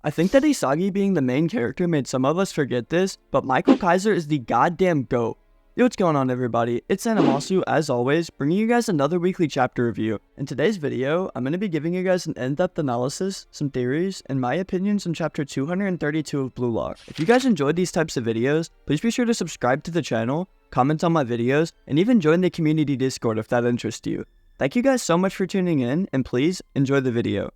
I think that Isagi being the main character made some of us forget this, but Michael Kaiser is the goddamn GOAT. Yo, what's going on everybody? It's Animasu, as always, bringing you guys another weekly chapter review. In today's video, I'm going to be giving you guys an in-depth analysis, some theories, and my opinions on chapter 232 of Blue Lock. If you guys enjoyed these types of videos, please be sure to subscribe to the channel, comment on my videos, and even join the community Discord if that interests you. Thank you guys so much for tuning in, and please enjoy the video.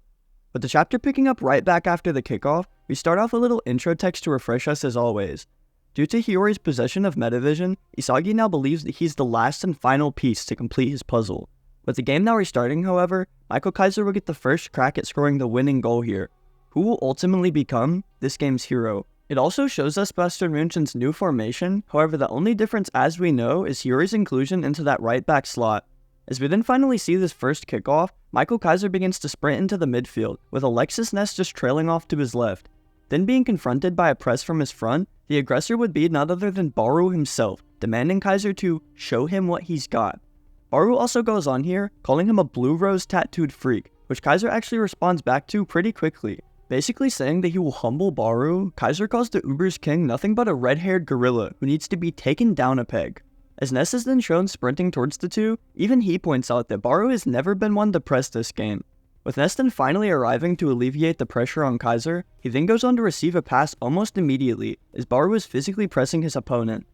With the chapter picking up right back after the kickoff, we start off with a little intro text to refresh us as always. Due to Hiori's possession of metavision, Isagi now believes that he's the last and final piece to complete his puzzle. With the game now restarting, however, Michael Kaiser will get the first crack at scoring the winning goal here, who will ultimately become this game's hero. It also shows us Buster Munchen's new formation, however the only difference as we know is Hiori's inclusion into that right back slot. As we then finally see this first kickoff, Michael Kaiser begins to sprint into the midfield, with Alexis Ness just trailing off to his left. Then being confronted by a press from his front, the aggressor would be none other than Barou himself, demanding Kaiser to show him what he's got. Barou also goes on here, calling him a blue rose tattooed freak, which Kaiser actually responds back to pretty quickly. Basically saying that he will humble Barou, Kaiser calls the Uber's king nothing but a red-haired gorilla who needs to be taken down a peg. As Ness is then shown sprinting towards the two, even he points out that Barou has never been one to press this game. With Ness then finally arriving to alleviate the pressure on Kaiser, he then goes on to receive a pass almost immediately, as Barou is physically pressing his opponent.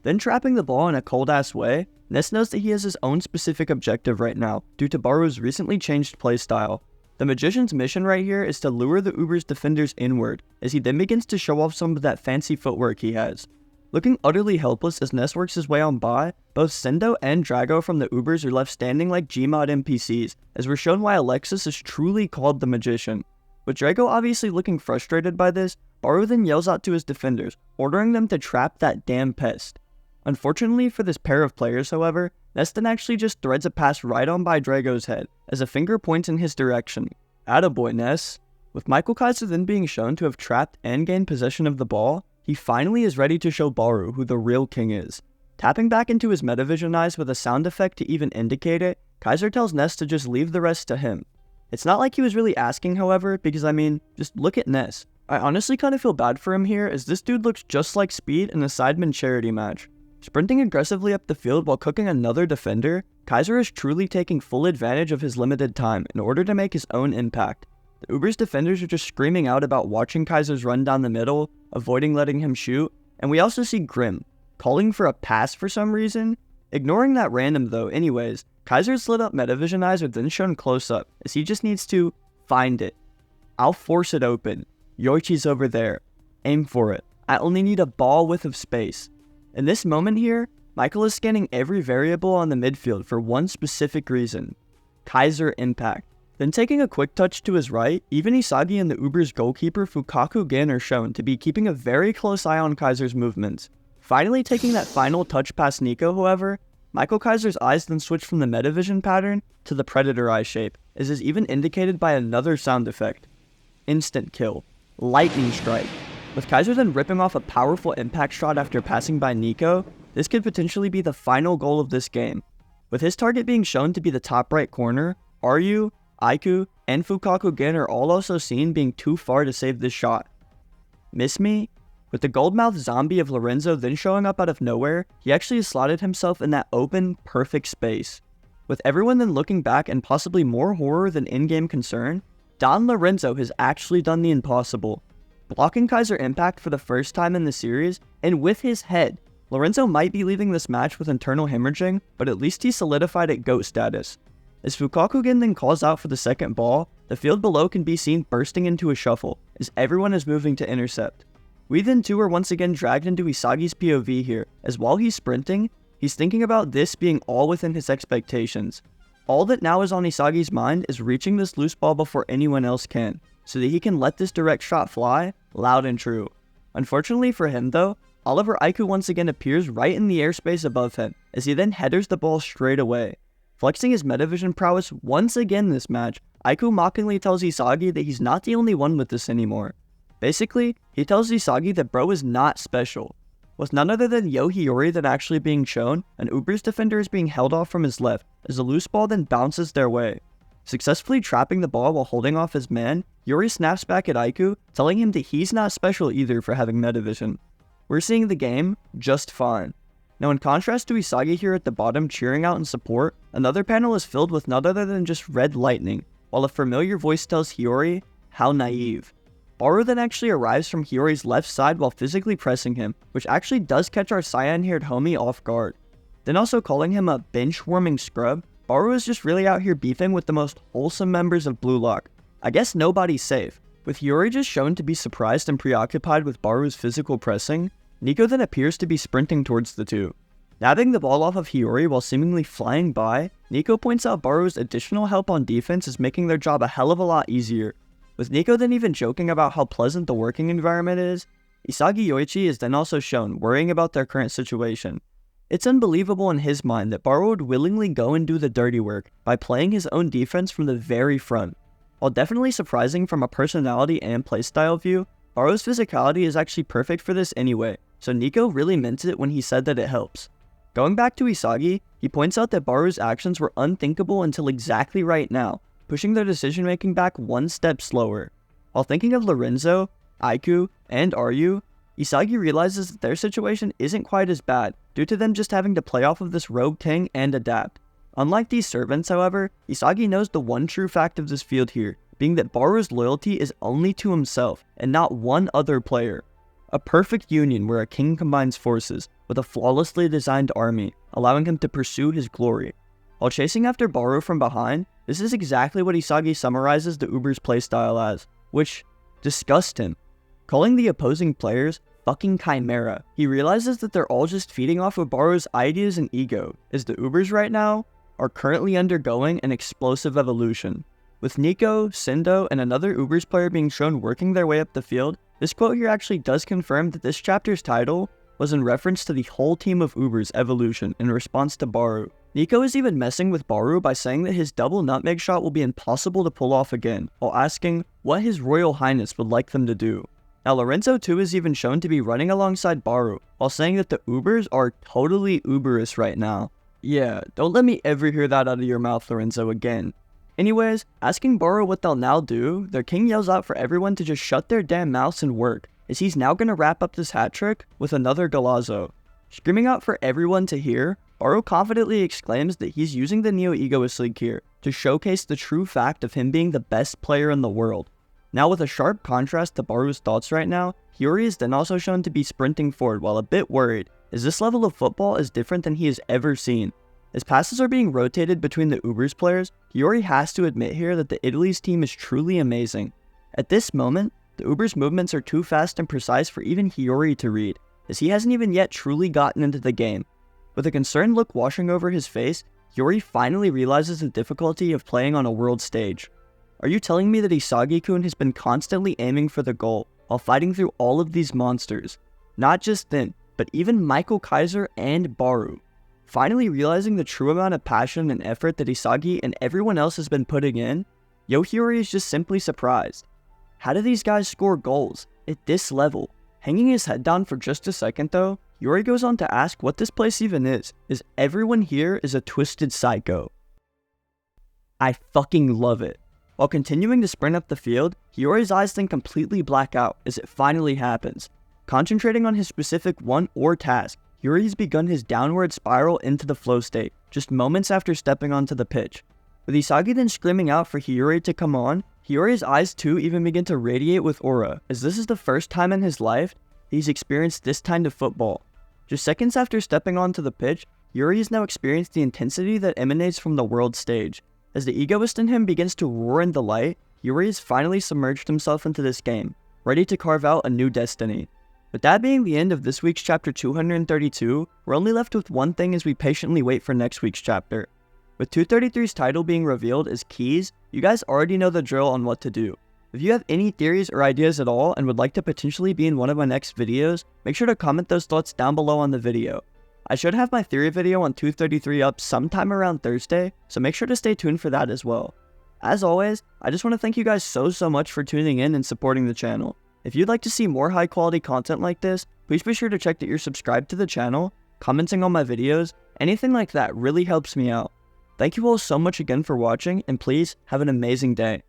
Then trapping the ball in a cold-ass way, Ness knows that he has his own specific objective right now, due to Barou's recently changed playstyle. The Magician's mission right here is to lure the Uber's defenders inward, as he then begins to show off some of that fancy footwork he has. Looking utterly helpless as Ness works his way on by, both Sendo and Drago from the Ubers are left standing like Gmod NPCs, as we're shown why Alexis is truly called the Magician. With Drago obviously looking frustrated by this, Barou then yells out to his defenders, ordering them to trap that damn pest. Unfortunately for this pair of players, however, Ness then actually just threads a pass right on by Drago's head, as a finger points in his direction. Attaboy, Ness. With Michael Kaiser then being shown to have trapped and gained possession of the ball, he finally is ready to show Barou who the real king is. Tapping back into his metavision eyes with a sound effect to even indicate it, Kaiser tells Ness to just leave the rest to him. It's not like he was really asking, however, because just look at Ness. I honestly kind of feel bad for him here, as this dude looks just like Speed in a Sidemen charity match. Sprinting aggressively up the field while cooking another defender, Kaiser is truly taking full advantage of his limited time in order to make his own impact. The Uber's defenders are just screaming out about watching Kaiser's run down the middle, avoiding letting him shoot, and we also see Grim calling for a pass for some reason. Ignoring that random though anyways, Kaiser's lit up metavision eyes are then shown close up, as he just needs to find it. I'll force it open. Yoichi's over there. Aim for it. I only need a ball width of space. In this moment here, Michael is scanning every variable on the midfield for one specific reason. Kaiser impact. Then taking a quick touch to his right, even Isagi and the Uber's goalkeeper Fukaku Gen are shown to be keeping a very close eye on Kaiser's movements. Finally taking that final touch past Nico, however, Michael Kaiser's eyes then switch from the metavision pattern to the predator eye shape, as is even indicated by another sound effect. Instant kill. Lightning strike. With Kaiser then ripping off a powerful impact shot after passing by Nico, this could potentially be the final goal of this game. With his target being shown to be the top right corner, Ryu, Aiku, and Fukaku Gen are all also seen being too far to save this shot. Miss me? With the gold-mouthed zombie of Lorenzo then showing up out of nowhere, he actually has slotted himself in that open, perfect space. With everyone then looking back and possibly more horror than in-game concern, Don Lorenzo has actually done the impossible. Blocking Kaiser impact for the first time in the series, and with his head, Lorenzo might be leaving this match with internal hemorrhaging, but at least he solidified at GOAT status. As Fukaku Gen then calls out for the second ball, the field below can be seen bursting into a shuffle, as everyone is moving to intercept. We then too are once again dragged into Isagi's POV here, as while he's sprinting, he's thinking about this being all within his expectations. All that now is on Isagi's mind is reaching this loose ball before anyone else can, so that he can let this direct shot fly, loud and true. Unfortunately for him though, Oliver Aiku once again appears right in the airspace above him, as he then headers the ball straight away. Flexing his metavision prowess once again this match, Aiku mockingly tells Isagi that he's not the only one with this anymore. Basically, he tells Isagi that bro is not special. With none other than Hiori then actually being shown, an Uber's defender is being held off from his left, as the loose ball then bounces their way. Successfully trapping the ball while holding off his man, Hiori snaps back at Aiku, telling him that he's not special either for having metavision. We're seeing the game just fine. Now in contrast to Isagi here at the bottom cheering out in support, another panel is filled with none other than just red lightning, while a familiar voice tells Hiori, how naive. Barou then actually arrives from Hiori's left side while physically pressing him, which actually does catch our cyan-haired homie off guard. Then also calling him a bench-warming scrub, Barou is just really out here beefing with the most wholesome members of Blue Lock. I guess nobody's safe. With Hiori just shown to be surprised and preoccupied with Barou's physical pressing, Nico then appears to be sprinting towards the two. Nabbing the ball off of Hiori while seemingly flying by, Nico points out Barou's additional help on defense is making their job a hell of a lot easier. With Nico then even joking about how pleasant the working environment is, Isagi Yoichi is then also shown worrying about their current situation. It's unbelievable in his mind that Barou would willingly go and do the dirty work by playing his own defense from the very front. While definitely surprising from a personality and playstyle view, Barou's physicality is actually perfect for this anyway, so Nico really meant it when he said that it helps. Going back to Isagi, he points out that Barou's actions were unthinkable until exactly right now, pushing their decision making back one step slower. While thinking of Lorenzo, Aiku, and Ryu, Isagi realizes that their situation isn't quite as bad, due to them just having to play off of this rogue king and adapt. Unlike these servants, however, Isagi knows the one true fact of this field here, being that Barou's loyalty is only to himself, and not one other player. A perfect union where a king combines forces, with a flawlessly designed army, allowing him to pursue his glory. While chasing after Barou from behind, this is exactly what Isagi summarizes the Uber's playstyle as, which disgusts him. Calling the opposing players fucking chimera, he realizes that they're all just feeding off of Barou's ideas and ego, as the Ubers right now are currently undergoing an explosive evolution. With Nico, Sendo, and another Ubers player being shown working their way up the field, this quote here actually does confirm that this chapter's title was in reference to the whole team of Ubers' evolution in response to Barou. Nico is even messing with Barou by saying that his double nutmeg shot will be impossible to pull off again, while asking what his Royal Highness would like them to do. Now Lorenzo too is even shown to be running alongside Barou, while saying that the Ubers are totally Uberous right now. Yeah, don't let me ever hear that out of your mouth, Lorenzo, again. Anyways, asking Barou what they'll now do, their king yells out for everyone to just shut their damn mouths and work, as he's now gonna wrap up this hat trick with another Galazo. Screaming out for everyone to hear, Barou confidently exclaims that he's using the Neo Egoist League here to showcase the true fact of him being the best player in the world. Now with a sharp contrast to Barou's thoughts right now, Hiori is then also shown to be sprinting forward while a bit worried, as this level of football is different than he has ever seen. As passes are being rotated between the Ubers players, Hiori has to admit here that the Italy's team is truly amazing. At this moment, the Ubers' movements are too fast and precise for even Hiori to read, as he hasn't even yet truly gotten into the game. With a concerned look washing over his face, Hiori finally realizes the difficulty of playing on a world stage. Are you telling me that Isagi-kun has been constantly aiming for the goal while fighting through all of these monsters? Not just them, but even Michael Kaiser and Barou. Finally realizing the true amount of passion and effort that Isagi and everyone else has been putting in, Hiori is just simply surprised. How do these guys score goals at this level? Hanging his head down for just a second though, Hiori goes on to ask what this place even is, as everyone here is a twisted psycho. I fucking love it. While continuing to sprint up the field, Hiori's eyes then completely black out as it finally happens. Concentrating on his specific one or task, Hiori has begun his downward spiral into the flow state, just moments after stepping onto the pitch. With Isagi then screaming out for Hiori to come on, Hiori's eyes too even begin to radiate with aura, as this is the first time in his life he's experienced this kind of football. Just seconds after stepping onto the pitch, Hiori has now experienced the intensity that emanates from the world stage. As the egoist in him begins to roar in delight, Hiori has finally submerged himself into this game, ready to carve out a new destiny. With that being the end of this week's chapter 232, we're only left with one thing as we patiently wait for next week's chapter. With 233's title being revealed as keys, you guys already know the drill on what to do. If you have any theories or ideas at all and would like to potentially be in one of my next videos, make sure to comment those thoughts down below on the video. I should have my theory video on 233 up sometime around Thursday, so make sure to stay tuned for that as well. As always, I just want to thank you guys so much for tuning in and supporting the channel. If you'd like to see more high quality content like this, please be sure to check that you're subscribed to the channel, commenting on my videos, anything like that really helps me out. Thank you all so much again for watching, and please have an amazing day.